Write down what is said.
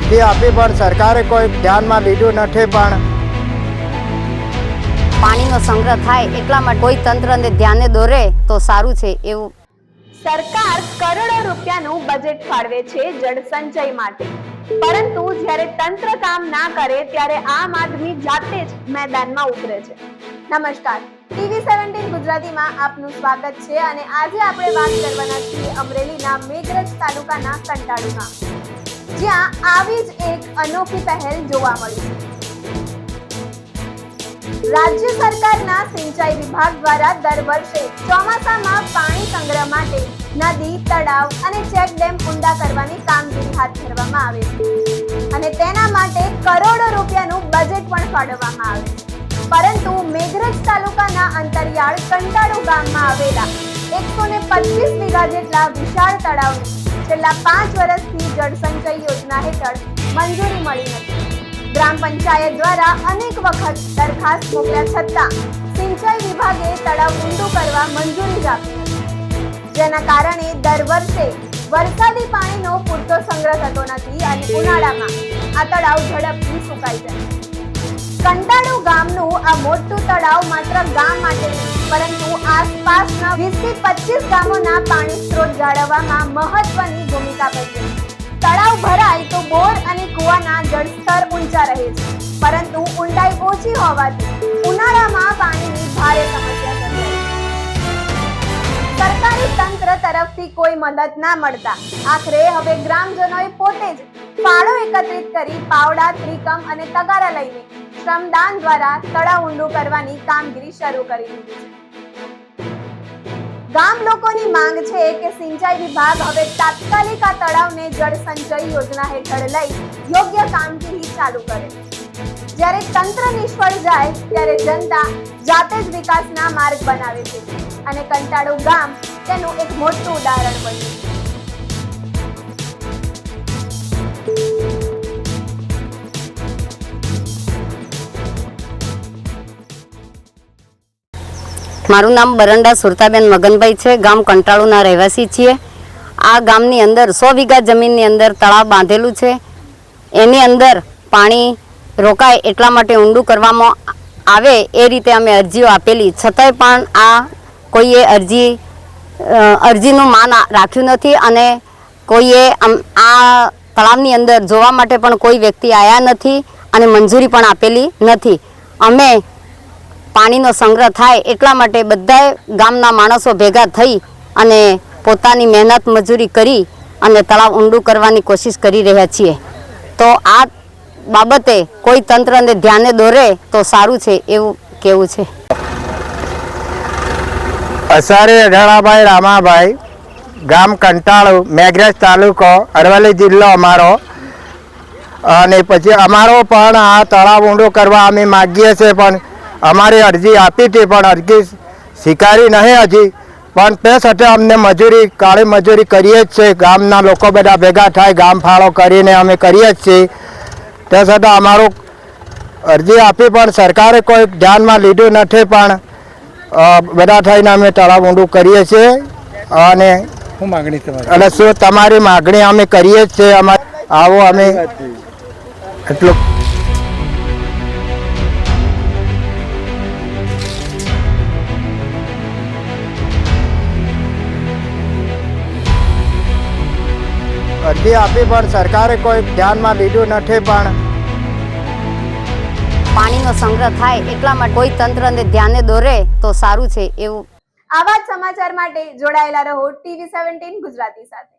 અરજી આપી પણ સરકારે કોઈ ધ્યાનમાં લીધું નથી। પણ પાણીનો સંગ્રહ થાય એટલા માટે કોઈ તંત્રને ધ્યાને દોરે તો સારું છે એવું। સરકાર કરોડો રૂપિયાનું બજેટ ફાળવે છે જળ સંચય માટે, પરંતુ જ્યારે તંત્ર કામ ના કરે ત્યારે આમ આદમી જાતે જ મેદાનમાં ઉતરે છે। નમસ્કાર, ટીવી 17 ગુજરાતીમાં આપનું સ્વાગત છે અને આજે આપણે વાત કરવાના છીએ અમરેલીના મેઘરજ તાલુકાના કંટાળુમાં, જ્યાં આવી જ એક અનોખી પહેલ જોવા મળી છે। રાજ્ય સરકારના સિંચાઈ વિભાગ દ્વારા દર વર્ષે ચોમાસામાં પાણી સંગ્રહ માટે નદી, તળાવ અને ચેક ડેમ ઊંડા કરવાની કામગીરી હાથ ધરવામાં આવે છે અને તેના માટે કરોડો રૂપિયાનું બજેટ પણ ફાળવવામાં આવે છે। પરંતુ મેઘરજ તાલુકાના અંતરિયાળ કંટાળુ ગામમાં આવેલા 125 વીઘા જેટલા વિશાળ તળાવને છેલ્લા 5 વર્ષથી જળ સંચય યોજના હેઠળ મંજૂરી મળી નથી। ગ્રામ પંચાયત દ્વારા અનેક વખત દરખાસ્ત મોકલ્યા છતાં સિંચાઈ વિભાગે તળાવ ઊંડું કરવા મંજૂરી જ આપી નથી, જેના કારણે દર વર્ષે વરસાદી પાણીનો પૂરતો સંગ્રહ થતો નથી અને ઉનાળામાં આ તળાવ ઝડપથી સુકાઈ જાય છે। કંટાળુ ગામનું આ મોટું તળાવ માત્ર ગામ માટે નહીં, પરંતુ આસપાસના 20 થી 25 ગામોના પાણી સ્ત્રોત જાળવવામાં મહત્વની ભૂમિકા ભજવે છે। તળાવ ભરાય તો બોર અને કુવાના જળસ્તર ઊંચા રહે છે, પરંતુ ઊંડાઈ ઓછી હોવાથી ઉનાળામાં પાણીની ભારે સમસ્યા સર્જાય છે। સરકારી તંત્ર તરફથી કોઈ મદદ ના મળતા આખરે હવે ગ્રામજનોએ પોતે જ ફાળો એકત્રિત કરી પાવડા, ત્રિકમ અને તગારા લઈને શ્રમદાન દ્વારા તળાવ ઊંડું કરવાની કામગીરી શરૂ કરી દીધી છે। ગામ લોકોની માંગ છે કે સિંચાઈ વિભાગ હવે તાત્કાલિક આ તળાવને જળ સંચય યોજના હેઠળ લઈ યોગ્ય કામગીરી ચાલુ કરે। જ્યારે તંત્ર નિષ્ફળ જાય ત્યારે જનતા જાતે જ વિકાસના માર્ગ બનાવે છે અને કંટાળુ ગામ તેનું એક મોટું ઉદાહરણ બન્યું છે। મારું નામ બરંડા સુરતાબેન મગનભાઈ છે। ગામ કંટાળુના રહેવાસી છીએ। આ ગામની અંદર 100 વીઘા જમીનની અંદર તળાવ બાંધેલું છે। એની અંદર પાણી રોકાય એટલા માટે ઊંડું કરવામાં આવે એ રીતે અમે અરજીઓ આપેલી, છતાંય પણ આ કોઈએ અરજીનું માન રાખ્યું નથી અને કોઈએ આ તળાવની અંદર જોવા માટે પણ કોઈ વ્યક્તિ આવ્યા નથી અને મંજૂરી પણ આપેલી નથી। અમે પાણીનો સંગ્રહ થાય એટલા માટે બધાએ ગામના માણસો ભેગા થઈ અને પોતાની મહેનત મજૂરી કરી અને તળાવ ઊંડું કરવાની કોશિશ કરી રહ્યા છીએ। તો આ બાબતે કોઈ તંત્રને ધ્યાને દોરે તો સારું છે એવું કહેવું છે। અસારે અઢાળાભાઈ રામાભાઈ, ગામ કંટાળુ, મેઘરજ તાલુકો, અરવલ્લી જિલ્લો અમારો। અને પછી અમારો પણ આ તળાવ ઊંડું કરવા અમે માગીએ છીએ, પણ અમારી અરજી આપી હતી પણ અરજી સ્વીકારી નહીં હજી, પણ તે સાથે અમને મજૂરી, કાળી મજૂરી કરીએ જ છે। ગામના લોકો બધા ભેગા થાય, ગામ ફાળો કરીને અમે કરીએ જ છીએ। તે છતાં અમારું અરજી આપી પણ સરકારે કોઈ ધ્યાનમાં લીધું નથી, પણ બધા થઈને અમે તળાવ ઊંડું કરીએ છીએ। અને શું માગણી તમારી? એટલે શું તમારી માગણી અમે કરીએ જ છીએ। અમારે આવો અમે એટલું અરજી આપી પણ સરકારે કોઈ ધ્યાનમાં લીધું નથી। પણ પાણીનો સંગ્રહ થાય એટલા માટે કોઈ તંત્રને ધ્યાને દોરે તો સારું છે એવું। આવા જ સમાચાર માટે જોડાયેલા રહો ટીવી 17 ગુજરાતી સાથે।